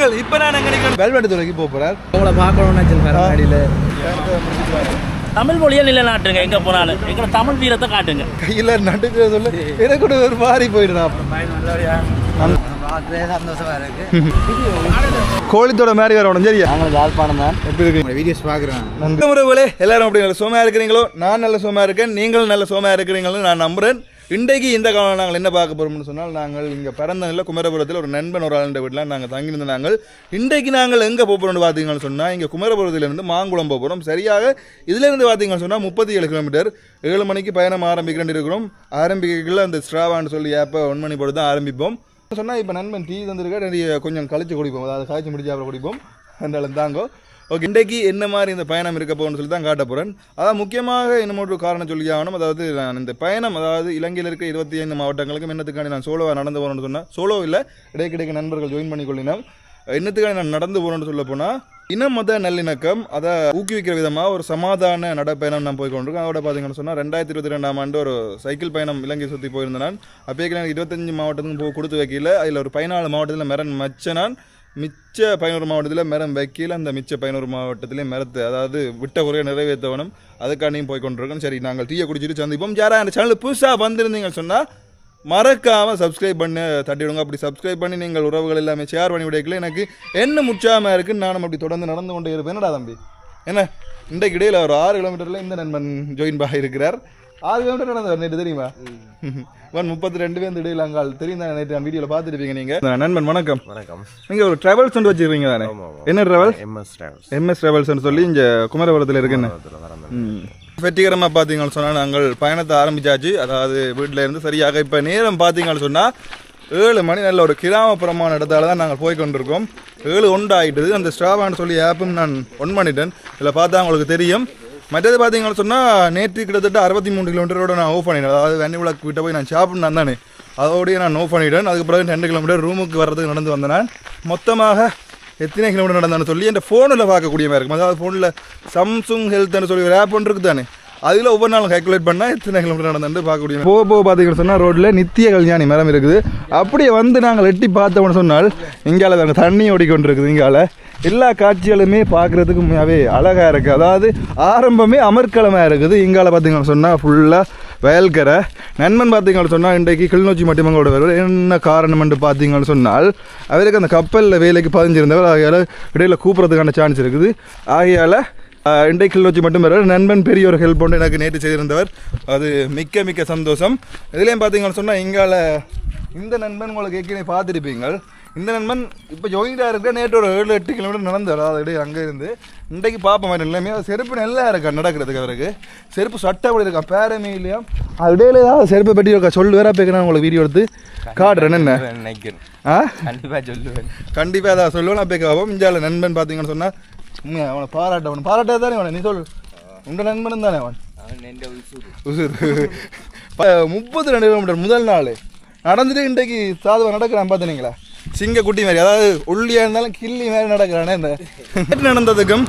வாருங்கள். இப்போ நான் எங்கே நிற்கிறேன்? வெல்வெட்டு துறைக்கு போகிறார். உங்களை பார்க்கணும்னு தமிழ் மொழியை நிலைநாட்டுங்க. எங்கே போனாலும் எங்களை தமிழ் வீரத்தை காட்டுங்க. கையில் நட்டுக்கிற சொல்ல எனக்கு கூட ஒரு மாறி போயிடுதான். கோழித்தோட மாதிரி வரணும். சரியா? நாங்கள் யாழ்ப்பாணம் தான். எப்படி இருக்கு? வீடியோஸ் பார்க்குறேன். நன்றி முறைகளே. எல்லாரும் அப்படி நல்ல சோமையாக இருக்கிறீங்களோ? நான் நல்ல சோமையாக இருக்கேன். நீங்களும் நல்ல சோமையாக இருக்கிறீங்களோ நான் நம்புகிறேன். இன்றைக்கு இந்த காலம் நாங்கள் என்ன பார்க்க போகிறோம்னு சொன்னால், நாங்கள் இங்கே பிறந்தனில் குமரபுரத்தில் ஒரு நண்பன் ஒரு ஆளுடைய வீட்டில் நாங்கள் தங்கியிருந்த நாங்கள் இன்றைக்கு நாங்கள் எங்கே போகிறோம்னு பார்த்தீங்கன்னு சொன்னால், இங்கே குமரபுரத்திலிருந்து மாங்குளம் போகிறோம். சரியாக இதிலேருந்து பார்த்தீங்கன்னு சொன்னால் 37 கிலோமீட்டர். 7 மணிக்கு பயணம் ஆரம்பிக்கிறேன் இருக்கிறோம். ஆரம்பிக்கல அந்த ஸ்ட்ராவான்னு சொல்லி ஆப்பை 1 மணி போட்டு தான் ஆரம்பிப்போம் சொன்னால். இப்போ நண்பன் டீ தந்துருக்கா, நிறைய கொஞ்சம் கழிச்சு குடிப்போம். அதாவது காய்ச்சி முடிச்சு அப்புறம் குடிப்போம். அந்த தாங்கோ. ஓகே, இன்றைக்கு என்ன மாதிரி இந்த பயணம் இருக்க போகணும்னு சொல்லி தான் காட்ட போகிறேன். அதாவது முக்கியமாக இன்னும் ஒரு காரணம் சொல்லி ஆகணும். அதாவது நான் இந்த பயணம், அதாவது இலங்கையில் இருக்க 25 மாவட்டங்களுக்கும் என்னத்துக்காண்டி நான் சோலோவாக நடந்து போகணும்னு சொன்னேன். சோலோ இல்லை, இடைக்கிடைக்கு நண்பர்கள் ஜாயின் பண்ணி கொள்ளினோம். என்னத்துக்காண்டி நான் நடந்து போகணும்னு சொல்ல போனால், இனம் மத நல்லிணக்கம் அதை ஊக்குவிக்கிற விதமாக ஒரு சமாதான நடைப்பயணம் நான் போய் கொண்டிருக்கேன். அதோட பார்த்தீங்கன்னு சொன்னால் 2022ஆம் ஆண்டு ஒரு சைக்கிள் பயணம் இலங்கை சுற்றி போயிருந்தேன். நான் அப்போக்கு எனக்கு 25 மாவட்டத்துக்கும் போய் கொடுத்து வைக்கல. அதில் ஒரு 14 மாவட்டத்தில் மரம் மச்ச நான் மிச்ச 11 மாவட்டத்தில் மரம் வைக்கல. அந்த மிச்ச 11 மாவட்டத்திலே மரத்தை அதாவது விட்ட குறைய நிறைவேற்றவனும் அதுக்காண்டியும் போய் கொண்டிருக்கோம். சரி, நாங்கள் டீயை குடிச்சிட்டு சந்திப்போம். யாரா அந்த சேனல் புதுசாக வந்திருந்தீங்கன்னு சொன்னால் மறக்காமல் சப்ஸ்கிரைப் பண்ணி தட்டிவிடுங்க. அப்படி சப்ஸ்கிரைப் பண்ணி நீங்கள் உறவுகள் எல்லாமே ஷேர் பண்ணி விடைக்கல எனக்கு என்ன முச்சாமல் இருக்குன்னு நானும் அப்படி தொடர்ந்து நடந்து கொண்டே இருப்பேன். என்னடா தம்பி, என்ன இன்றைக்கு இடையில் ஒரு 6 கிலோமீட்டரில் இந்த நண்பன் ஜாயின் பண்ணி இருக்கிறார். 6 கிலோமீட்டர் நடந்தவர் நேற்று தெரியுமா? 32 பேர் இடையில அங்கால் தெரியும் தான். நேற்று வீடியோவில் பார்த்துருப்பீங்க நீங்கள். நண்பன் வணக்கம். வணக்கம். நீங்கள் ஒரு ட்ராவல்ஸ் ஒன்று வச்சுருக்கீங்க தானே? என்ன ட்ராவல்? எம்எஸ் ட்ராவல்ஸ்னு சொல்லி இங்கே குமரபுரத்தில் இருக்குன்னு. வெற்றிகரமாக பார்த்தீங்கன்னு சொன்னால் நாங்கள் பயணத்தை ஆரம்பித்தாச்சு. அதாவது வீட்டில் இருந்து சரியாக இப்போ நேரம் பார்த்தீங்கன்னு சொன்னால் 7 மணி. நல்ல ஒரு கிராமப்புறமான இடத்தால தான் நாங்கள் போய் கொண்டிருக்கோம். 7:01 ஆகிட்டது. அந்த ஸ்ட்ராவான்னு சொல்லி ஆப்பும் நான் 1 பண்ணிட்டேன். இதில் பார்த்தா உங்களுக்கு தெரியும். மற்றது பார்த்தீங்கன்னு சொன்னால் நேற்று கிட்டத்தட்ட 63 கிலோமீட்டரோட நான் ஆஃப் பண்ணிட்டேன். அதாவது வெண்ணி விளக்கு கிட்ட போய் நான் ஷாப்பிட்டு தானே அதோடய நான் ஆஃப் பண்ணிட்டேன். அதுக்கு பிறகு 2 கிலோமீட்டர் ரூமுக்கு வர்றதுக்கு நடந்து வந்தேன். நான் மொத்தமாக எத்தனை கிலோமீட்டர் நடந்தான்னு சொல்லி என் ஃபோனில் பார்க்கக்கூடிய மாதிரி இருக்கும். அதாவது ஃபோனில் சம்சுங் ஹெல்த்னு சொல்லி ஒரு ஆப் ஒன்று இருக்குது தானே, அதில் ஒவ்வொரு நாளும் கால்குலேட் பண்ணால் எத்தனை கிலோமீட்டர் நடந்து பார்க்கக்கூடிய. போக பார்த்தீங்கன்னு சொன்னால் ரோட்டில் நித்திய கல்யாணி மரம் இருக்குது. அப்படியே வந்து நாங்கள் எட்டி பார்த்தோம்னு சொன்னால் இங்கால தாங்க தண்ணி ஓடிக்கொண்டிருக்குது. இங்கால எல்லா காட்சிகளுமே பார்க்குறதுக்கு உண்மையாகவே அழகாக இருக்குது. அதாவது ஆரம்பமே அமர்க்களமாக இருக்குது. இங்கால பார்த்தீங்கன்னு சொன்னால் ஃபுல்லாக வயல்கரை. நண்பன் பார்த்தீங்கன்னு சொன்னால் இன்றைக்கு கிளிநொச்சி மட்டுமங்களோட வருவார். என்ன காரணம்னு பார்த்தீங்கன்னு சொன்னால் அவருக்கு அந்த கப்பலில் வேலைக்கு பதிஞ்சிருந்தவர். ஆகையால் இடையில் கூப்பிட்றதுக்கான சான்ஸ் இருக்குது. ஆகையால் இன்றைக்கு கிளிநொச்சி மட்டும் வருவார். நண்பன் பெரிய ஒரு ஹெல்ப் ஒன்று எனக்கு நேற்று செய்திருந்தவர். அது மிக்க மிக்க சந்தோஷம். இதுலேயும் பார்த்தீங்கன்னு சொன்னால் இங்கால இந்த நண்பன் உங்களுக்கு ஏற்கனவே பார்த்துருப்பீங்க. இந்த நண்பன் இப்போ ஜோயிண்டாக இருக்க நேற்று ஒரு 7-8 கிலோமீட்டர் நடந்தார். அதாவது அங்கே இருந்து இன்றைக்கு பார்ப்போம் மாதிரி எல்லாமே. அது செருப்பு நல்லா இருக்கா நடக்கிறதுக்கு. அவருக்கு செருப்பு சட்டப்படி இருக்கான். பேரமே இல்லையா அது இடையில ஏதாவது செருப்பை பற்றி இருக்கா சொல்லு வேற போய்க்கு. நான் உங்களுக்கு வீடியோ எடுத்து காட்டுறேன். என்ன கண்டிப்பாக சொல்லுவேன். கண்டிப்பாக அதான் சொல்லுவேன். நான் போய் ஆகும். இந்தியாவில் நண்பன் பார்த்தீங்கன்னு சொன்னால் அவனை பாராட்ட தானே அவனை. நீ சொல்லு, உங்கள் நண்பன் தானே அவன். உசுர் 32 கிலோமீட்டர் முதல் நாள் நடந்துட்டு இன்றைக்கு சாதுவாக நடக்கிறான். பார்த்துனீங்களா? சிங்க குட்டி மாதிரி, அதாவது உள்ளியாக இருந்தாலும் கிள்ளி மாதிரி நடக்கிறானே. இந்த நடந்ததுக்கும்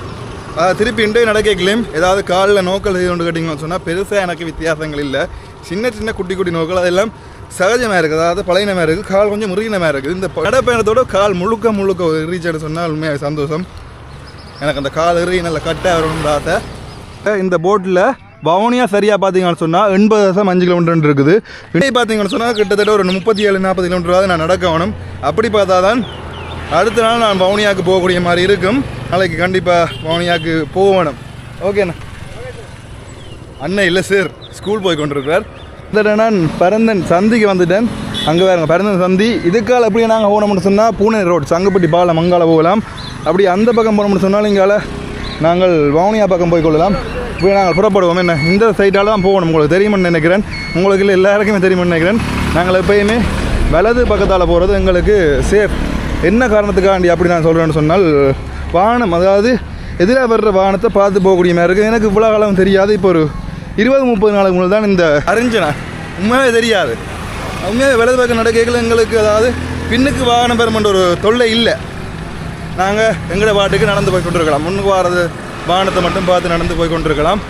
திருப்பி இன்றைய நடக்கலையும் ஏதாவது காலில் நோக்கல் செய்து கொண்டு கேட்டிங்கன்னு சொன்னால் பெருசாக எனக்கு வித்தியாசங்கள் இல்லை. சின்ன சின்ன குட்டி குட்டி நோக்கள் அதெல்லாம் சகஜமாக இருக்குது. அதாவது பழையனமாக இருக்குது. கால் கொஞ்சம் முருகினமாக இருக்குது. இந்த நடைப்பயணத்தோட கால் முழுக்க ரீச்சாடு சொன்னால் உண்மையாக சந்தோஷம். எனக்கு அந்த கால் எறி நல்ல கட்டாக வரணும்னு ஆசை. இந்த போட்டில் வவுனியா சரியாக பார்த்தீங்கன்னு சொன்னால் 80.5 கிலோமீட்டர் இருக்குது. இன்றைக்கு பார்த்தீங்கன்னு சொன்னால் கிட்டத்தட்ட ஒரு 37-40 கிலோமீட்டராவது நான் நடக்கணும். அப்படி பார்த்தா தான் அடுத்த நாள் நான் வவுனியாவுக்கு போகக்கூடிய மாதிரி இருக்கும். நாளைக்கு கண்டிப்பாக வவுனியாவுக்கு போகணும். ஓகேண்ணா. அண்ணன் இல்லை சார், ஸ்கூல் போய் கொண்டிருக்கிறார். இந்த நான் பரந்தன் சந்திக்கு வந்துட்டேன். அங்கே வேறுங்க பரந்தன் சந்தி. இதுக்கால் அப்படியே நாங்கள் போனோம்னு சொன்னால் பூனே ரோடு சங்கப்பட்டி பாலம் மங்கால போகலாம். அப்படி அந்த பக்கம் போனோம்னு சொன்னாலும் இங்கால நாங்கள் வவுனியா பக்கம் போய் கொள்ளலாம். இப்போ நாங்கள் புறப்படுவோம். என்ன இந்த சைட்டால் தான் போகணும். உங்களுக்கு தெரியுமென்னு நினைக்கிறேன். உங்களுக்கு இல்லை எல்லாருக்குமே தெரியுமென்னு நினைக்கிறேன். நாங்கள் எப்பயுமே வலது பக்கத்தால் போகிறது எங்களுக்கு சேஃப். என்ன காரணத்துக்காண்டி அப்படி நான் சொல்கிறேன்னு சொன்னால், வாகனம் அதாவது எதிராக வர்ற வாகனத்தை பார்த்து போகக்கூடிய மாதிரி இருக்குது. எனக்கு இவ்வளோ காலம் தெரியாது. இப்போ ஒரு 20-30 நாளுக்கு முன்னாடி தான் இந்த அறிஞ்சனா உண்மையாகவே தெரியாது. உண்மையாக வலது பக்கம் நடக்கல எங்களுக்கு. அதாவது பின்னுக்கு வாகனம் பெறமென்ற ஒரு தொல்லை இல்லை. நாங்கள் எங்களோட பாட்டுக்கு நடந்து போய் கொண்டிருக்கலாம். முன்னுக்கு வர்றது வாகனத்தை மட்டும் பார்த்து நடந்து போய் கொண்டிருக்கலாம்.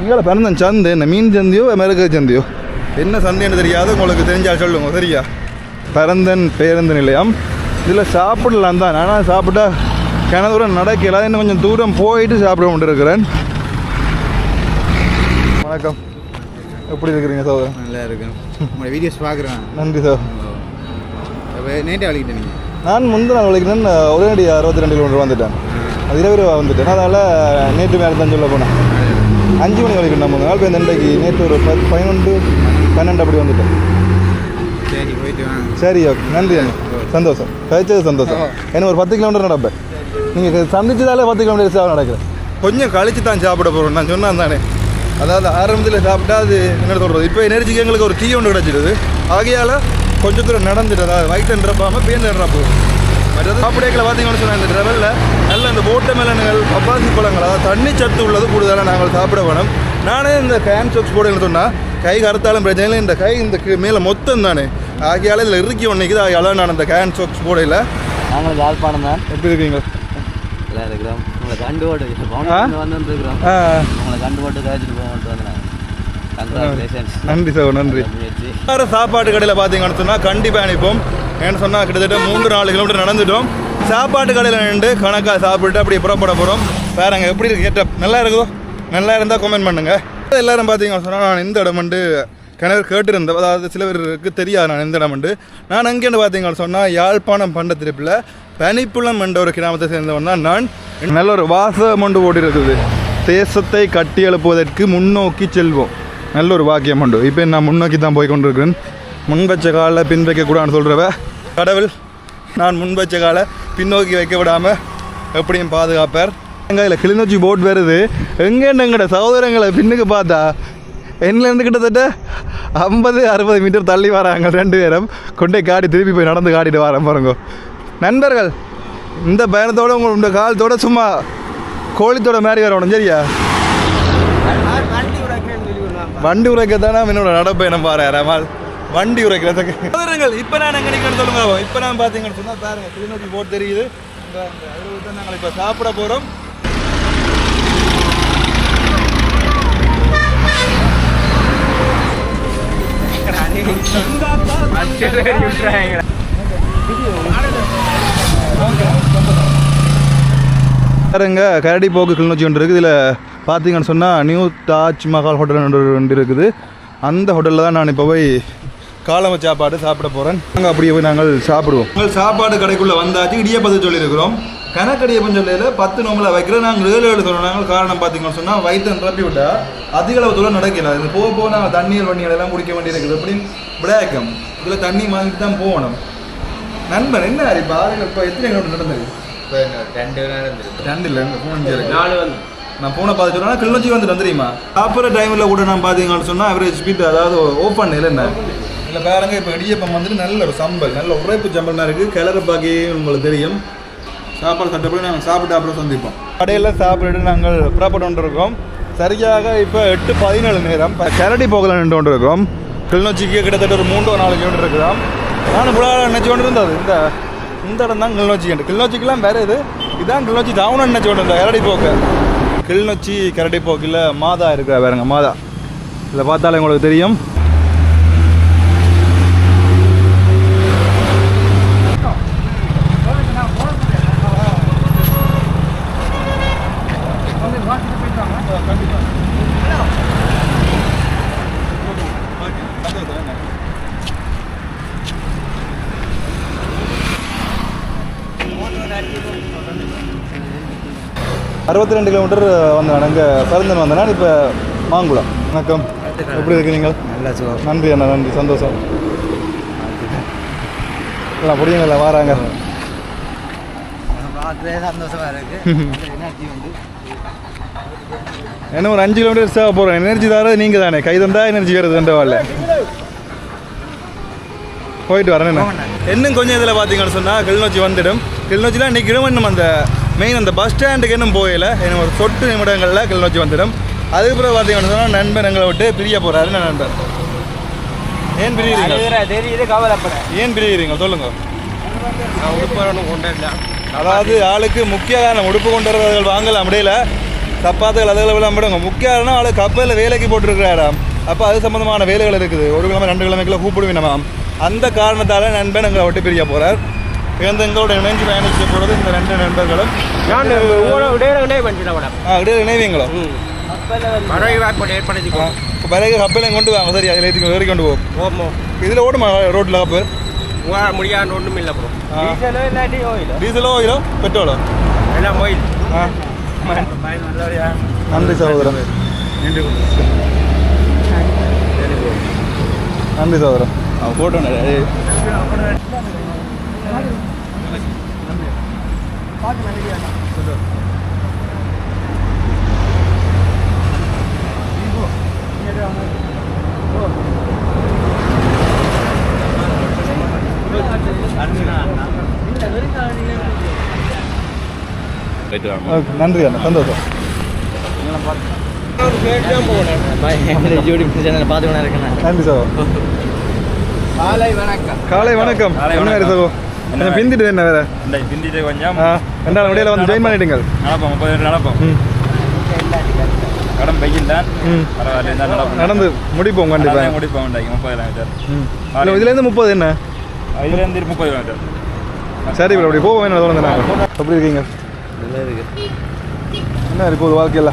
இங்கே பிறந்த சந்தை என்ன மீன் சந்தையோ மிளகு சந்தையோ என்ன சந்தைன்னு தெரியாது. உங்களுக்கு தெரிஞ்சால் சொல்லுங்க. சரியா? பரந்தன் பேருந்து நிலையம் இதில் சாப்பிடலாம் தான், ஆனால் சாப்பிட்டா கிணதூரம் நடக்கல, இன்னும் கொஞ்சம் தூரம் போயிட்டு சாப்பிட கொண்டு இருக்கிறேன். வணக்கம், எப்படி இருக்கிறீங்க சகோதரன்? நல்லா இருக்கேன். உங்களோட வீடியோஸ் பார்க்குறேன். நன்றி சார். நேற்றே வலிக்கிட்டேன் நீங்கள்? நான் முந்தின நாள் வலிக்கிறேன், உடனடி 62 கிலோமீட்டர் வந்துட்டேன். அது இரவு வந்துட்டேன். அதனால் நேற்று மேலே தான் சொல்ல போனேன். 5 மணி வலிக்கணும் நம்ம நாள் போய் இன்றைக்கு நேற்று ஒரு 11, 12 அப்படி வந்துட்டேன். சரி, போயிட்டு வாங்க. சரி, ஓகே, நன்றி அண்ணா, சந்தோஷம், கிடைச்சது சந்தோஷம். ஏன்னா ஒரு 10 கிலோமீட்டர் நடப்பேன். நீங்கள் சந்திச்சதாலே 10 கிலோமீட்டர் நடக்கிறேன். கொஞ்சம் கழிச்சு தான் சாப்பிட போகிறோம். நான் சொன்னேன் தானே, அதாவது ஆரம்பத்தில் சாப்பிட்டா அது என்ன சொல்கிறது, இப்போ எனர்ஜிக்கு எங்களுக்கு ஒரு டீ ஒன்று கிடச்சிடுது. ஆகையால் கொஞ்சம் தூரம் நடந்துட்டு, அதாவது வயிற்று நிரப்பாமல் பேருந்து நிரப்பா போகும். மற்றது சாப்பிடேக்கில் பார்த்தீங்கன்னு சொன்னால் இந்த ட்ரெவலில் நல்ல இந்த ஓட்ட மேலன்கள், பப்பாசி பழங்கள், அதாவது தண்ணி சத்து உள்ளது கூடுதலாக நாங்கள் சாப்பிட வேணும். நானே இந்த கேன் சொக்ஸ் போடுன்னு சொன்னால் கை கருத்தாலும் பிரச்சனை இல்லை, இந்த கை இந்த மேலே மொத்தம் தானே. ஆகையால் இதில் இறுக்கி ஒன்றைக்குது. ஆகையால் நான் அந்த கேன் சொக்ஸ் போடையில். நாங்கள் யாழ்ப்பாணம் தான். எப்படி இருக்கீங்க? நல்லா இருக்கிறோம். உங்களை கண்டு போட்டு வந்துருக்கிறோம். உங்களை கண்டு போட்டு கழிச்சிட்டு போகணுன்ட்டு வந்தேன். நன்றி சார், நன்றி. வேறு சாப்பாட்டு கடையில் பார்த்தீங்கன்னு சொன்னால் கண்டிப்பாக அனுப்போம். ஏன்னு சொன்னால் கிட்டத்தட்ட 3-4 கிலோமீட்டர் நடந்துட்டோம். சாப்பாட்டு கடையில் நின்று கணக்காக சாப்பிட்டு அப்படியே புறப்பட போகிறோம். வேறங்க எப்படி இருக்கு கேட்டப்? நல்லா இருக்குதோ? நல்லா இருந்தால் கமெண்ட் பண்ணுங்கள். எல்லோரும் பார்த்தீங்கன்னு சொன்னால் நான் இந்த இடம் வந்து கிணறு கேட்டிருந்தேன். அதாவது சில பேருக்கு தெரியாது நான் இந்த இடம் வந்து. நான் எங்கேன்னு பார்த்தீங்கன்னு சொன்னால் யாழ்ப்பாணம் பண்டத்திருப்பில் பனிப்புலம் என்ற ஒரு கிராமத்தை சேர்ந்தவன் தான் நான். நல்ல ஒரு வாசகம் ஒன்று ஓடி இருக்குது. தேசத்தை கட்டி எழுப்புவதற்கு முன்னோக்கி செல்வோம். நல்ல ஒரு வாக்கியம் உண்டு. இப்போ நான் முன்னோக்கி தான் போய் கொண்டிருக்கிறேன். முன் வச்ச காலை பின் வைக்கக்கூடாதுன்னு சொல்கிறவ கடவுள் நான் முன் வச்ச காலை பின்னோக்கி வைக்க விடாமல் எப்படியும் பாதுகாப்பார். எங்கள் இதில் கிளிநொச்சி போட் வருது. எங்கேன்னு எங்கட சகோதரங்களை பின்னுக்கு பார்த்தா என்னிலேருந்து கிட்டத்தட்ட 50-60 மீட்டர் தள்ளி வராங்க. 2 பேரும் கொண்டே காடி திருப்பி போய் நடந்து காட்டிட்டு வரேன் பாருங்க. நண்பர்கள், இந்த பயணத்தோடு உங்களோட காலத்தோட சும்மா கோழித்தோட மாதிரி வரணும். சரியா? வண்டி உரைக்கத்தானே என்னோட நடப்பயணம் பாரு. ரமால் வண்டி உரைக்கிறதுக்கு சகோதரங்கள். இப்போ நான் எங்கே நிற்கிறேன்னு சொல்லுங்க. இப்போ நான் பார்த்தீங்கன்னு சொன்னால் பாருங்க, கிளிநொச்சி போட் தெரியுது. தான் நாங்கள் இப்போ சாப்பிட போகிறோம். பாருங்க, கரடி போக்கு கிளிநொச்சி ஒன்று இருக்குது. இதில் பார்த்தீங்கன்னு சொன்னால் நியூ தாஜ்மஹால் ஹோட்டல் ஒன்று இருக்குது. அந்த ஹோட்டலில் தான் நான் இப்போ போய் காலம சாப்பாடு சாப்பிட போகிறேன். நாங்கள் அப்படியே போய் நாங்கள் சாப்பிடுவோம். நாங்கள் சாப்பாடு கடைக்குள்ளே வந்தாச்சு. இடியப்பத்து சொல்லியிருக்கிறோம். கணக்கடியப்பம் சொல்லையில் 10 நோம்பில் வைக்கிறோம். நாங்கள் 7 சொல்லணும். நாங்கள் காரணம் பார்த்தீங்கன்னு சொன்னால் வயிற்று நிரப்பி விட்டால் அதிக அளவு தூரம் நடக்கல. இது போக போக நாங்கள் தண்ணீர் வண்டிகள் எல்லாம் குடிக்க வேண்டியிருக்குது. அப்படின்னு விளையாக்கம் இதில் தண்ணி வாங்கிட்டு தான் போகணும். நண்பன் என்ன இப்போ இப்போ எத்தனை கிலோமீட்டர் நடந்தது? 2 இல்லை, 4 நான் போன பார்த்து சொன்னா கிளிநொச்சி வந்துட்டு தெரியுமா? சாப்பிட்ற டைமில் கூட நான் பார்த்தீங்கன்னு சொன்னால் அவரேஜ் ஸ்பீட், அதாவது ஓப்பன் இல்லை என்ன இல்லை பாருங்க. இப்போ இடியப்பம் வந்துட்டு நல்ல ஒரு சம்பல், நல்ல உரைப்பு சம்பல்னா இருக்குது. கிளறு பாக்கி உங்களுக்கு தெரியும். சாப்பாடு சட்டப்படி நாங்கள் சாப்பிட்டு அப்புறம் சந்திப்போம். கடையில் சாப்பிட்டு நாங்கள் புறப்பட்டு கொண்டிருக்கோம். சரியாக இப்போ 8:17 நேரம். கரடி போகலாம் நின்று கொண்டிருக்கோம். கிளிநொச்சிக்கு கிட்டத்தட்ட ஒரு 3-4 கிலோமீட்டர் இருக்குதாம். நான் புறா நினச்சி கொண்டு இருந்தது இந்த இடம் தான் கிளிநொச்சி. கிளிநொச்சிக்கெல்லாம் வேறு இதுதான் கிளிநொச்சி டவுன் நினச்சி கொண்டு இருந்தேன். கரடி போக்கு கிளிநொச்சி கரடி போக்கில் மாதா இருக்கிற வேறுங்க மாதா. இதில் பார்த்தாலே உங்களுக்கு தெரியும். அறுபத்தி 2 கிலோமீட்டர் வந்தேன். அங்கே பருந்தன் வந்தேன். இப்போ மாங்குளம். வணக்கம், எப்படி இருக்கு நீங்கள்? நல்லா சொல்லுவோம். நன்றி அண்ணா, நன்றி, சந்தோஷம். இல்லை புரியுங்களா வராங்க. சந்தோஷமாக இருக்குது. என்ன ஒரு 5 கிலோமீட்டர் சேவை போகிறோம். எனர்ஜி தரது நீங்கள் தானே, கை தந்தா எனர்ஜி வருது. வரல போயிட்டு வரேன். இன்னும் கொஞ்சம் இதில் பார்த்தீங்கன்னு சொன்னால் கிளிநொச்சி வந்துடும். கிளிநொச்சிலாம் நிற்கிடும். இன்னும் அந்த மெயின் அந்த பஸ் ஸ்டாண்டுக்கு இன்னும் போகல. இன்னும் ஒரு சொட்டு நிமிடங்களில் கிளிநொச்சி வந்துடும். அதுக்கப்புறம் பார்த்தீங்கன்னு சொன்னால் நண்பன் எங்களை விட்டு பிரிய போகிறாரு. நண்பர் ஏன் பிரிகிறீங்க? தெரியுது, கவலைப்பட. ஏன் பிரிகிறீங்க சொல்லுங்கள். கொண்டு அதாவது ஆளுக்கு முக்கிய காரணம் உடுப்பு கொண்டு வரவர்கள் வாங்கலாம் முடியல, சப்பாத்துகள் அதுகளை விட விடுங்க. முக்கிய காரணம் ஆளு கப்பலில் வேலைக்கு போட்டுருக்கிறாராம். அப்போ அது சம்மந்தமான வேலைகள் இருக்குது. 1 கிழமை 2 கிழமைக்குள்ள கூப்பிடுவேன். அந்த காரணத்தால் நண்பன் எங்களை விட்டு பிரிய போகிறார். எங்களோட இணைஞ்சு பயணிக்க போகிறது இந்த 2 நண்பர்களும். நான் இடையில பண்ணிட்டேன். இடையில இணைவீங்களோ? ஏற்படுத்திக்கோ. பிறகு கப்பலையும் கொண்டு வாங்க. சரி, அதில் ஏறி கொண்டு போவோம். இதில் ஓடுமா ரோட்டில் கப்பல்? முடியாது, ஒன்றும் இல்லை ப்ரோ. டீசலோ இல்லாட்டி ஓயிலோ? டீசலோ ஆயிலோ பெட்ரோலோ? எல்லாம் ஓயில். நன்றி சகோதரன். நன்றி சகோதரன். போட்டோம். நன்றி அண்ணா, சந்தோஷம். நன்றி சகோ. காலை வணக்கம். என்ன வேறு சகோ? கொஞ்சம் பிந்திட்டு என்ன வேற? பிந்திட்டு கொஞ்சம் ரெண்டாவது இடையில வந்து ஜாயின் பண்ணிட்டுங்கள். நடப்போம், 30 நடப்போம். கடன் பைக்கில் தான் பரவாயில்ல, நடந்து முடிப்போம். கண்டிப்பாக முடிப்போம். 30 கிலோமீட்டர். இதுலேருந்து 30 என்ன? இதுலேருந்து 30 கிலோமீட்டர். சரி, இப்போ அப்படி போவோம். என்ன தோணுது? நாங்கள் எப்படி இருக்கீங்க? என்ன இப்போது வாழ்க்கையில்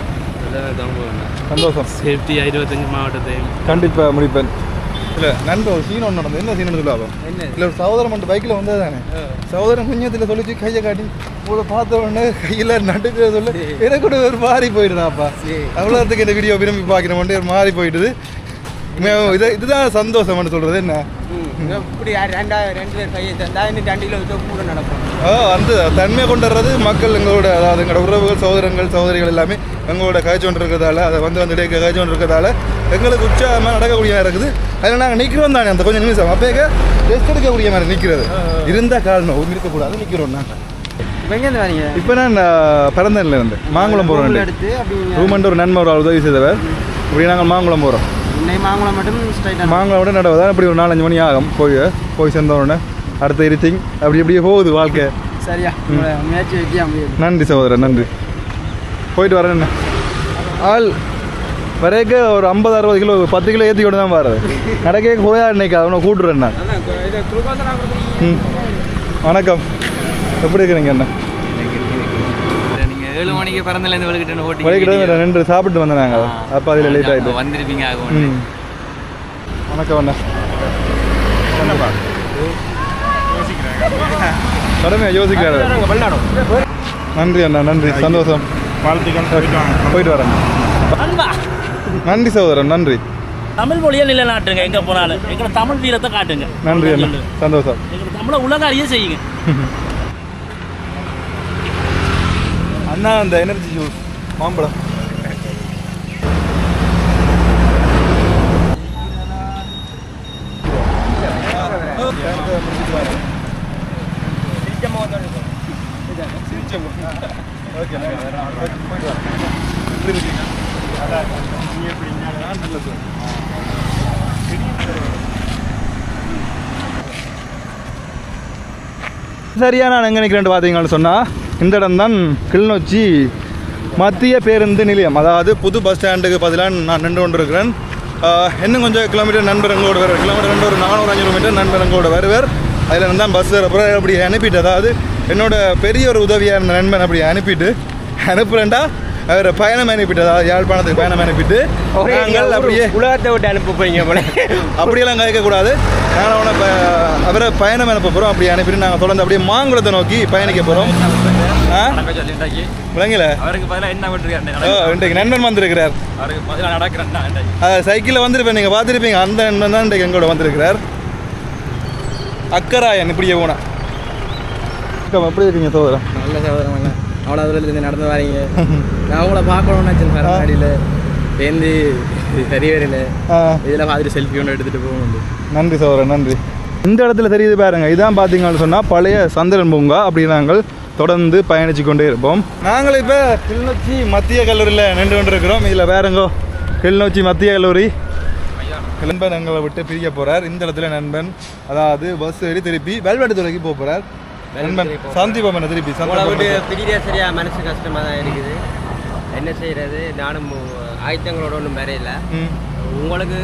சந்தோஷம். சேஃப்டி 25 மாவட்டத்தையும் கண்டிப்பாக முடிப்பேன். இல்லை நண்பர் ஒரு சீன் ஒன்று நடந்தது. என்ன சீன் சொல்லாகும்? இல்லை ஒரு சகோதரன் மட்டும் பைக்கில் வந்தது தானே. சகோதரன் குஞ்சத்தில் சொல்லிச்சு கையை காட்டி உங்களை பார்த்த உடனே கையில் நடுக்க சொல்ல எனக்கு கூட ஒரு மாறி போயிடுதாப்பா. அவ்வளோத்துக்கு இந்த வீடியோ விரும்பி பார்க்கணும்ட்டு ஒரு மாறி போயிடுது. இதுதான் சந்தோஷம்னு சொல்கிறது. என்ன இப்படி 2 பேர் தந்தா 2 கிலோ கூட நடக்கும். அந்த தன்மையை கொண்டு வர்றது மக்கள் எங்களோட, அதாவது எங்களோட உறவுகள், சகோதரங்கள், சகோதரிகள் எல்லாமே எங்களோட காய்ச்சி கொண்டு இருக்கிறதால, அதை வந்து காய்ச்சி கொண்டு இருக்கிறதால எங்களுக்கு உற்சாகமாக நடக்கக்கூடிய மாதிரி இருக்குது. அதில் நாங்கள் நிற்கிறோம் தானே. அந்த கொஞ்சம் நிமிஷம் அப்போக்க ரெஸ்ட் எடுக்கக்கூடிய மாதிரி நிற்கிறது இருந்தால் காரணம் இருக்கக்கூடாது. நிற்கிறோம் நாங்கள். இப்போ நான் பிறந்தனில் இருந்து மாங்குளம் போகிறோம். ரூமன்ட்டு ஒரு நன்மை ஒரு உதவி செய்தவர். இப்படி நாங்கள் மாங்குளம் போகிறோம். மாங்குளம் விட நடவதான் இப்படி ஒரு 4-5 மணி ஆகும். போய் சேர்ந்தோடனே அடுத்த எரித்திங் அப்படி இப்படியே போகுது வாழ்க்கை. சரியா? நன்றி சகோதரன், நன்றி. போயிட்டு வரேன். என்ன ஆள் வரைக்க ஒரு 50-60 கிலோ 10 கிலோ ஏற்றி கொண்டு தான் வர்றது. நடக்கே போயா இன்னைக்கு அவனை கூட்டுறேன் நான். வணக்கம், எப்படி இருக்கிறீங்க? என்ன 7 மணிக்கு பிறந்தலேருந்து வலிக்கிட்டு நின்று சாப்பிட்டு வந்தேன் நாங்கள். அப்போ அதில் லேட் ஆகிட்டு வந்துருப்பீங்க. வணக்கம் அண்ணா. கடமையா யோசிக்கிறாரு. நன்றி அண்ணா, நன்றி, சந்தோஷம். போயிட்டு வரேன். நன்றி சகோதரன், நன்றி. தமிழ் மொழியை நிலைநாட்டுங்க. எங்கே போனாலும் எங்களை தமிழ் வீரத்தை காட்டுங்க. நன்றி அண்ணா, சந்தோஷம். எங்களை தமிழை உலக அறிய செய்யுங்க. அண்ணா அந்த எனர்ஜி ஜூஸ் மாம்பழம். சரியா நான் எங்கே நிற்கிறேன் பார்த்தீங்கன்னு சொன்னால் இந்த இடம் தான் கிளிநொச்சி மத்திய பேருந்து நிலையம். அதாவது புது பஸ் ஸ்டாண்டுக்கு பதிலாக நான் நின்று கொண்டு இருக்கிறேன். இன்னும் கொஞ்சம் கிலோமீட்டர் நண்பர் எங்களோட வருவார். கிலோமீட்டர் ஒரு 400-500 கிலோமீட்டர் நண்பர் எங்களோட வருவார். அதில் தான் பஸ் அப்புறம் அப்படி அனுப்பிட்டு, அதாவது என்னோட பெரிய ஒரு உதவியாக இருந்த நண்பன் அப்படி அனுப்புறேன்டா அவர் பயணம் அனுப்பிட்டு, அதாவது யாழ்ப்பாணத்துக்கு பயணம் அனுப்பிட்டு நாங்கள் அப்படியே உலகத்தை விட்டு அனுப்ப போறீங்க போல. அப்படியெல்லாம் கேட்கக்கூடாது. நாங்கள் அவனை அவரை பயணம் அனுப்ப போகிறோம். அப்படி அனுப்பிட்டு நாங்கள் தொடர்ந்து அப்படியே மாங்குளத்தை நோக்கி பயணிக்க போகிறோம். விளங்கல இன்றைக்கு நண்பன் வந்திருக்கிறார். சைக்கிளில் வந்திருப்பேன், நீங்கள் பார்த்துருப்பீங்க. அந்த நண்பன் தான் இன்றைக்கு எங்களோட வந்திருக்கிறார். அக்கராயன். இப்படியே போனேன். எப்படி இருக்கீங்க சகோதரன்? நல்ல சகோதரன். அவ்வளோ தூரத்துலேருந்து நடந்து வரீங்க. நான் உங்களை பார்க்கணும்னு வச்சேன். மாடியில் சேர்ந்து சரி வரையில் இதில் பார்த்துட்டு செல்ஃபி ஒன்று எடுத்துகிட்டு போகணும். நன்றி சகோதரன், நன்றி. இந்த இடத்துல தெரியுது பாருங்க. இதான் பார்த்தீங்கன்னு சொன்னால் பழைய சந்திரன் பூங்கா. அப்படி நாங்கள் தொடர்ந்து பயணித்து கொண்டே இருப்போம். நாங்கள் இப்போ கிளிநொச்சி மத்திய கல்லூரியில் நின்று கொண்டிருக்கிறோம். இதில் வேறங்கோ கிளிநொச்சி மத்திய கல்லூரி. நண்பன் எங்களை விட்டு பிரிய போகிறார். இந்த இடத்துல நண்பன் அதாவது பஸ் ஏறி திருப்பி வேல்வாட்டுத்துறைக்கு போக போகிறார். நண்பன் சாந்திபாபனை திருப்பி பிரிய சரியா மனசு கஷ்டமாக தான் இருக்குது. என்ன செய்கிறது? நானும் ஆயுதங்களோட ஒன்றும் வரையில. உங்களுக்கு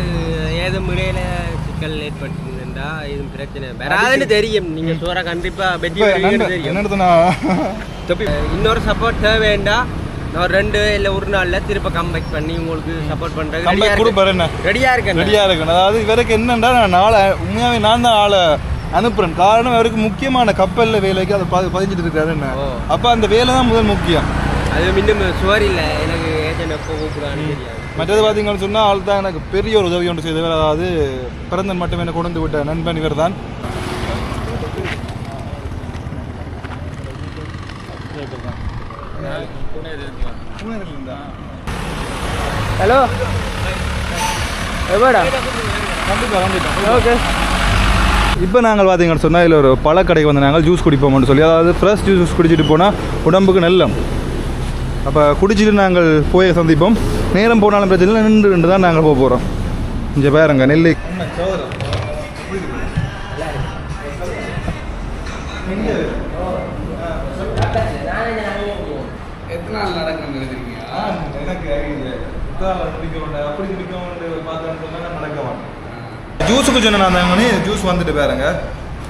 ஏதோ முறையில் சிக்கல் ஏற்பட்டு இருந்தா இது பிரச்சனை வராதுன்னு தெரியும். நீங்க சோற கண்டிப்பா வெற்றி பெறுவீங்கன்னு தெரியும். இன்னொரு சப்போர்ட் தேவைண்டா நான் 2 இல்ல 1 நாள்ல திருப்ப கம்பேக் பண்ணி உங்களுக்கு சப்போர்ட் பண்றது ரெடியா இருக்கேன். அதாவது இவருக்கு என்னன்னா நான் உண்மையாவே நான் தான் ஆளை அனுப்புறேன். காரணம் அவருக்கு முக்கியமான கப்பல்ல வேலைக்கு அதை பதிஞ்சிட்டு இருக்காரு. அப்ப அந்த வேலை தான் முதல் முக்கியம். அது இன்னும் சுவர் இல்லை எனக்கு ஏஜென்ட் எப்போ கூப்பிடான்னு தெரியாது. மற்றது பார்த்தீங்கன்னு சொன்னால் ஆள் தான் எனக்கு பெரிய ஒரு உதவி ஒன்று செய்தவர். அதாவது பிறந்தன் மட்டும் என்னை கொண்டு விட்ட நண்பன் இவர் தான். ஹலோ எவ்வளோடா ஓகே. இப்போ நாங்கள் பார்த்தீங்கன்னு சொன்னால் இதில் ஒரு பழக்கடைக்கு வந்து நாங்கள் ஜூஸ் குடிப்போம்னு சொல்லி, அதாவது ஃப்ரெஷ் ஜூஸ் குடிச்சிட்டு போனால் உடம்புக்கு நல்லம். அப்போ குடிச்சிட்டு நாங்கள் போய் சந்திப்போம். நேரம் போனாலும் பிரச்சனை இல்லை, நின்று தான் நாங்கள் போக போகிறோம். இங்கே பாருங்க நெல்லி எத்தனை நாள் நடக்கணும் நினைக்கிறீங்க? எனக்கு அப்படி நடக்க ஜூஸுக்கு சொன்ன நான் ஜூஸ் வந்துட்டு பாருங்க,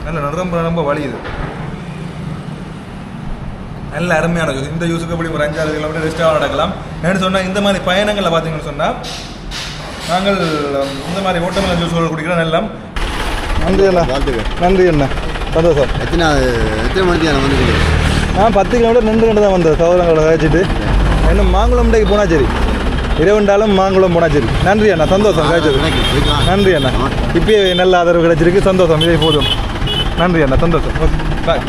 நல்ல ரொம்ப வலியுது. நல்ல அருமையான ஜூஸ். இந்த ஜூஸுக்கு எப்படி ஒரு 5-6 கிலோமீட்டர் ரெஸ்டாக நடக்கலாம். என்னென்னு சொன்னால் இந்த மாதிரி பயணங்களில் பார்த்தீங்கன்னு சொன்னால் நாங்கள் இந்த மாதிரி ஓட்டமலை ஜூஸ்கள் குடிக்கிறோம். எல்லாம் நன்றி அண்ணா. நன்றி அண்ணா, சந்தோஷம். எத்தனை மணிக்கு வந்துருக்கு? நான் 10 கிலோமீட்டர் நின்று தான் வந்தேன் சகோதரங்களை கழிச்சிட்டு. இன்னும் மாங்குளம் டேக்கு போனால் சரி, இரவுண்டாலும் மாங்குளம் போனால் சரி. நன்றி அண்ணா, சந்தோஷம் கழிச்சது. நன்றி அண்ணா, இப்பயே நல்ல ஆதரவு கிடைச்சிருக்கு, சந்தோஷம். இதே போதும். நன்றி அண்ணா, சந்தோஷம். பாய்.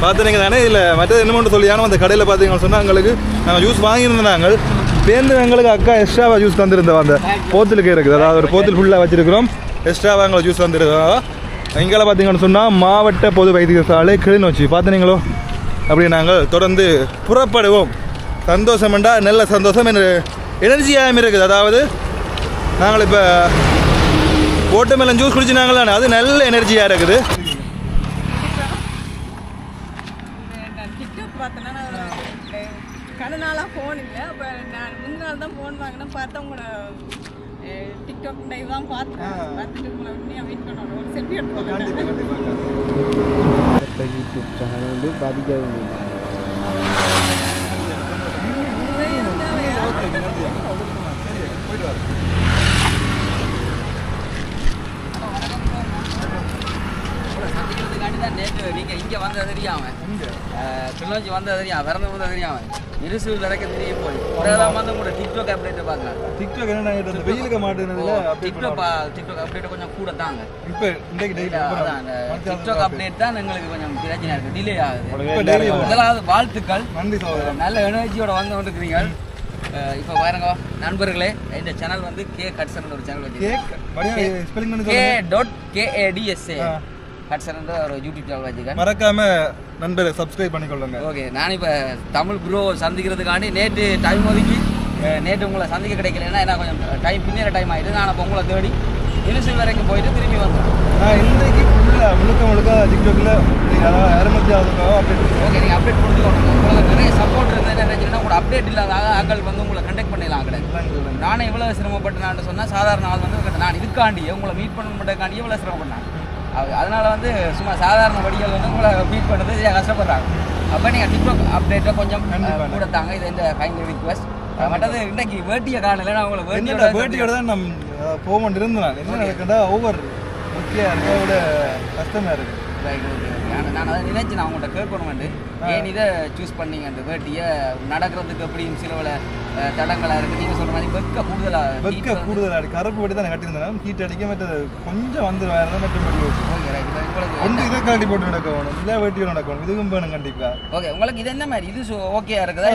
பார்த்துனீங்க தானே. இல்லை மற்றது என்ன மட்டும் சொல்லி அந்த கடையில் பார்த்தீங்கன்னு சொன்னால் எங்களுக்கு நாங்கள் ஜூஸ் வாங்கியிருந்தோம். நாங்கள் பேருந்து எங்களுக்கு அக்கா எக்ஸ்ட்ராவாக ஜூஸ் தந்துருந்தோம். அந்த போத்தலுக்கு இருக்குது, அதாவது ஒரு போத்தல் ஃபுல்லாக வச்சுருக்கிறோம். எக்ஸ்ட்ராவாக எங்களுக்கு ஜூஸ் தந்துருக்கோம். எங்கெல்லாம் பார்த்தீங்கன்னு சொன்னால் மாவட்ட பொது வைத்தியசாலை கிளிநொச்சி பார்த்தீங்களோ. அப்படி நாங்கள் தொடர்ந்து புறப்படுவோம். சந்தோஷம்ண்டா நல்ல சந்தோஷம், எனர்ஜியாகவும் இருக்குது. அதாவது நாங்கள் இப்போ ஓட்டமெல்லாம் ஜூஸ் குடிச்சு நாங்கள் அது நல்ல எனர்ஜியாக இருக்குது. கடனாலாம் ஃபோன் இல்லை. இப்போ நான் முன்னாள் தான் ஃபோன் வாங்கினேன். பார்த்தா உங்களை டிக்டாக் லைவ் தான் பார்த்துட்டு உங்களை உண்மையாக வெயிட் பண்ணணும். ஒரு செல்ஃபி எடுத்து யூடியூப் சேனல் வந்து பாதிக்காது. நேற்று நீங்கள் இங்கே வந்தது தெரியாமல் கிளிநொச்சி வந்தது தெரியாம பிறந்து வந்தது தெரியாமல் இருசு நடக்க தெரிய போய் வந்து உங்களோட டிக்டாக் அப்டேட்டை பார்க்கலாம். டிக்டாக் என்ன வெயிலுக்கு மாட்டேங்குதுல டிக்டாக் அப்டேட் கொஞ்சம் கூட தாங்க. இப்போ டிக்டாக் அப்டேட் தான் எங்களுக்கு கொஞ்சம் பிரச்சனை இருக்குது, டிலே ஆகுது. முதலாவது வாழ்த்துக்கள், நல்ல எனர்ஜியோட வந்து கொண்டிருக்கிறீங்க. இப்போ பாருங்க நண்பர்களே, இந்த சேனல் வந்து கே கட்சன் ஒரு சேனல் வச்சுருக்கேன். K.KADSA கட்சன் ஒரு யூடியூப் சேனல் வச்சுருக்கேன். மறக்காம நண்பரை சப்ஸ்கிரைப் பண்ணிக்கொள்ளுங்க. ஓகே, நான் இப்போ தமிழ் ப்ரோ சந்திக்கிறதுக்காண்டி நேற்று டைம் ஒதுக்கி நேற்று உங்களை சந்திக்க கிடைக்கலன்னா ஏன்னா கொஞ்சம் டைம் பின்னேற டைம் ஆகிடுது. நான் அப்போ உங்களை தேடி இனிஷியல் வரைக்கும் போயிட்டு திரும்பி வந்தேன். நான் இன்றைக்கு முழுக்க டிக்டாக்ல அப்டேட். ஓகே, நீங்கள் அப்டேட் கொடுத்துக்கோங்க. உங்களுக்கு நிறைய சப்போர்ட் இருந்தால் என்ன நினைச்சுன்னா உங்களோட அப்டேட் இல்லாத ஆட்கள் வந்து உங்களை கண்டெக்ட் பண்ணிடலாம் கிடையாது. நானே இவ்வளோ சிரமப்பட்டு நான் சொன்னால் சாதாரண ஆள் வந்து நான் இதுக்காண்டியே உங்களை மீட் பண்ண மாட்டேக்காண்டியே இவ்வளோ சிரமப்பட்டேன். அதனால் வந்து சும்மா சாதாரண வடிகள் வந்து உங்களை மீட் பண்ணுறது கஷ்டப்படுறாங்க. அப்போ நீங்கள் டிக்டாக் அப்டேட்டை கொஞ்சம் கூட தாங்க. இது இந்த கைண்ட் ரிக்வெஸ்ட். மற்றது இன்றைக்கு வேட்டியை காணல, நான் உங்களை வேட்டியோட தான் நம்ம போக மாட்டேன். என்ன நடக்குதா ஒவ்வொரு முக்கிய விட கஷ்டமாக இருக்குது. நான் அதை நினைச்சு நான் உங்கள்கிட்ட கேட்கணுமெண்டு ஏன் இதை சூஸ் பண்ணிங்க வேட்டியை நடக்கிறதுக்கு அப்படின்னு சில தடங்களாக இருக்குது. நீங்கள் சொல்கிற மாதிரி வெக்க கூடுதலாக இருக்குது. கருப்பு வேட்டி தான் கட்டியிருந்தேன். ஹீட் அடிக்க மற்றது கொஞ்சம் வந்து வேறு தான் மட்டும் ஒன்று இதை கட்டி போட்டு நடக்கணும், இல்லை வேட்டியும் நடக்கணும். இதுவும் வேணும் கண்டிப்பாக. ஓகே, உங்களுக்கு இது என்ன மாதிரி இது ஓகேயா இருக்குதா?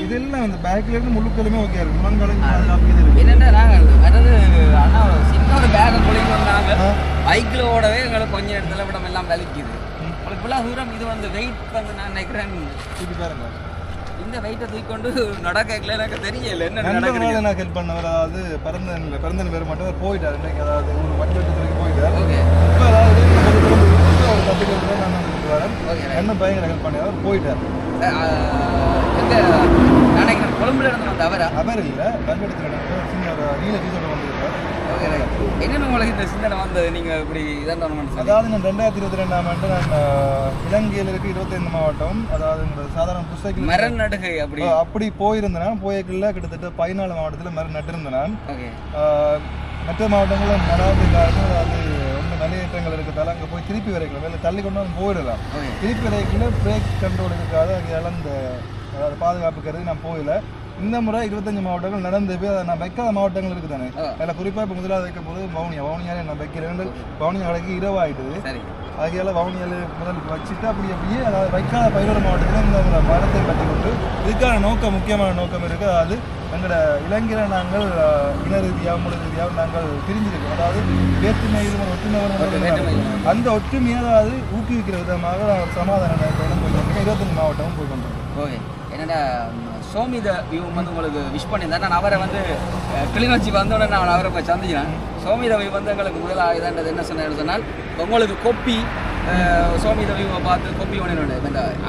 இதெல்லாம் இந்த பேக்கில் இருந்து முழுக்கலுமே ஓகே இருக்குது. என்னென்ன நாங்கள் அதாவது ஆனால் சின்ன ஒரு பேக்கை குளிக்க வந்தாங்க பைக்கில் ஓடவே எங்களுக்கு கொஞ்சம் இடத்துல விடம் எல்லாம் வலிக்குது. உங்களுக்கு இவ்வளோ தூரம் இது வந்து வெயிட் வந்து நான் நினைக்கிறேன் பாருங்க. இந்த வெயிட்டை தூக்கிக்கொண்டு நடக்கல எனக்கு தெரியல என்ன நடக்குது. நான் ஹெல்ப் பண்ணவர், அதாவது பிறந்தன் பேர் மட்டும் போயிட்டார். இன்னைக்கு அதாவது ஒரு வண்டிக்கு போயிட்டார். ஓகே, இப்போ அதாவது ஒரு 10 கிலோமீட்டர் நான் வரேன். என்ன பையன் ஹெல்ப் பண்ணவர் போயிட்டார். எங்க நினைக்கிறேன் கொழும்புல இருந்து வந்த அவரா அவர் இல்லை கல்வெடுத்துல சின்ன ஒரு நீல டீசர்ட் வந்திருக்காரு. என்னென்ன உங்களுக்கு இந்த சிந்தனை வந்தது நீங்க இப்படி இதான் அதாவது நான் 2022ஆம் ஆண்டு நான் இலங்கையில் இருக்க 25 மாவட்டம், அதாவது இந்த சாதாரண புஸ்தக மரம் நடுகை அப்படி போயிருந்தேன். போய்க்குள்ள கிட்டத்தட்ட 14 மாவட்டத்தில் மரம் நட்டிருந்தேன் நான். மற்ற மாவட்டங்களில் மழை இல்லாமல் அது ரொம்ப மலையேற்றங்கள் இருக்கிறதால அங்கே போய் திருப்பி வரைக்கல வேலை தள்ளி கொண்டு வந்து போயிடலாம். திருப்பி வரைக்கல பிரேக் கண்ட்ரோல் இருக்காது, அது இழந்த அதாவது பாதுகாப்பு கருதி நான் போயில. இந்த முறை 25 மாவட்டங்கள் நடந்து போய் அதை நான் வைக்காத மாவட்டங்கள் இருக்குது தானே. அதில் குறிப்பாக இப்போ முதலாவது வைக்கும் போது வவுனியாலே நான் வைக்கிறேன். வவுனியா கடைக்கு இரவாயிட்டுது. அதுக்கால வவுனியால் முதல் வச்சுட்டு அப்படியே அதாவது வைக்காத 11 மாவட்டத்தில் இந்த மரத்தை கட்டி கொண்டு இதுக்கான நோக்கம் முக்கியமான நோக்கம் இருக்குது. அதாவது எங்களோட இளைஞரை நாங்கள் இன ரீதியாக மொழி ரீதியாக நாங்கள் பிரிஞ்சிருக்கோம். அதாவது வேற்றுமை இது ஒரு ஒற்றுமை அந்த ஒற்றுமையை அதாவது ஊக்குவிக்கிற விதமாக சமாதான போய் 25 மாவட்டமும் போய் கொண்டிருக்கோம். என்னடா சோமித வியூ வந்து உங்களுக்கு விஷ் பண்ணியிருந்தேன். நான் அவரை வந்து கிளிநொச்சி வந்தோடனே நான் அவரை போய் சந்திக்கிறேன். சோமித வியூ வந்து எங்களுக்கு முதலாக இதான்றது என்ன சொன்னால் உங்களுக்கு கொப்பி சோமித வியூவை பார்த்து கொப்பி ஒன்று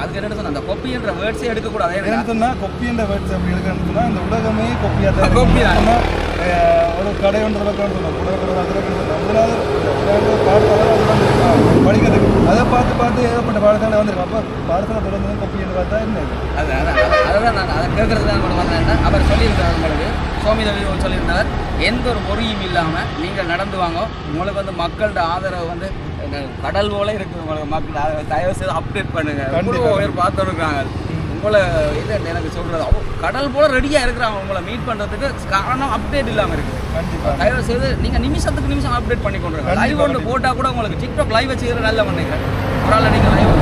அதுக்கு என்ன சொன்னால் அந்த கொப்பின்ற வேர்ட்ஸே எடுக்கக்கூடாது. என்ன சொன்னால் கொப்பின்ற வேர்ட்ஸ் அப்படி எடுக்கணும்னு சொன்னால் இந்த உலகமே கொப்பியாக தான் கொப்பி தான். ஒரு கடை ஒன்று முதலாவது படிக்கிறதுக்கு அதை பார்த்து ஏகப்பட்ட பாடசாலை வந்துருக்கும். அப்போ பாடசாலை தொடர்ந்து கொப்பி என்று பார்த்தா என்ன அதான் நான் அதை கேட்கறது தான் கூட வந்தேன்னா அவர் சொல்லியிருந்தார். உங்களுக்கு சோமிதவி சொல்லியிருந்தார், எந்த ஒரு பொறியும் இல்லாமல் நீங்கள் நடந்து வாங்க, உங்களுக்கு வந்து மக்களோட ஆதரவு வந்து கடல் போல இருக்குது. உங்களுக்கு மக்கள் தயவு செய்து அப்டேட் பண்ணுங்க. பார்த்து இருக்கிறாங்க உங்களை இது எனக்கு சொல்கிறது கடல் போல ரெடியாக இருக்கிறாங்க. உங்களை மீட் பண்ணுறதுக்கு காரணம் அப்டேட் இல்லாமல் இருக்குது. தயவு செய்து நீங்கள் நிமிஷத்துக்கு நிமிஷம் அப்டேட் பண்ணி கொண்டு லைவ் ஒன்று போட்டால் கூட உங்களுக்கு டிக்டாக் லைவ் வச்சுக்கிற நல்ல பண்ணிக்கிறேன். ஒரு ஆள் நீங்கள் லைவ்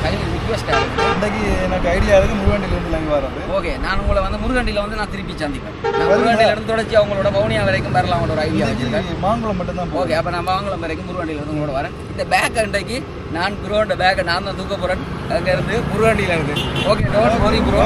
அது ரிக்வெஸ்ட் ஆகுது. இன்றைக்கு எனக்கு ஐடியா இருக்குது முருகண்டிலேருந்து லைவ் வர்றது. ஓகே, நான் உங்களை வந்து முருகண்டியில் வந்து நான் திருப்பி சந்திப்பேன். நான் முருகண்டிலேருந்து தொடர்ச்சி அவங்களோட வவுனியா வரைக்கும் வரலாம் ஒரு ஐடியா வச்சுருக்கேன். மாங்குளம் மட்டும்தான். ஓகே, அப்போ நான் மாங்குளம் வரைக்கும் முருகண்டியிலேருந்து உங்களோட வரேன். இந்த பேக் இன்றைக்கு நான் குருவோட பேக்கை நான் தான் தூக்க போகிறேன். அங்கேருந்து முருகண்டியில் இருந்து. Okay, don't worry bro.